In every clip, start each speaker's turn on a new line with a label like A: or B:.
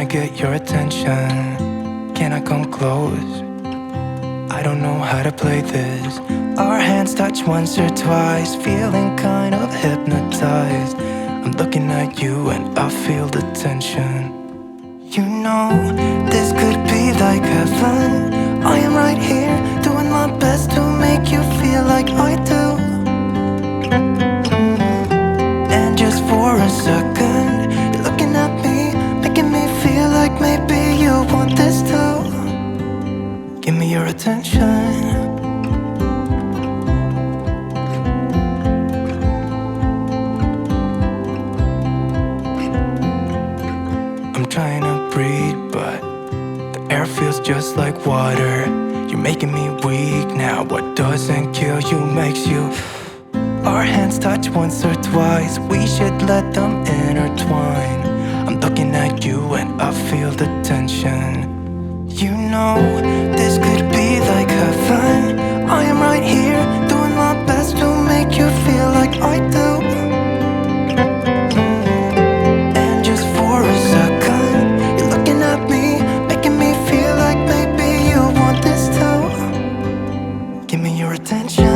A: get your attention. Can I come close? I don't know how to play this. Our hands touch once or twice, feeling kind of hypnotized. I'm looking at you and I feel the tension. You know, this could be like heaven. I am right here, doing my best to make you feel like I do. And just for a second, you're looking at me, making me feel like maybe you want this too. Give me your attention. I'm trying to breathe, but the air feels just like water. You're making me weak now. What doesn't kill you makes you. Our hands touch once or twice, we should let them intertwine. I'm looking at you and I feel the tension. You know, this could be like heaven. I am right here, doing my best to make you feel like I do. And just for a second, you're looking at me, making me feel like maybe you want this too. Give me your attention.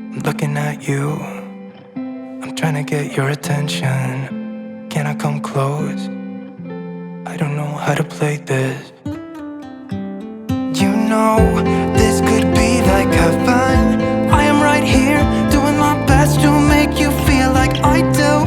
A: I'm looking at you, I'm trying to get your attention. Can I come close? I don't know how to play this. You know, this could be like heaven. I am right here, doing my best to make you feel like I do.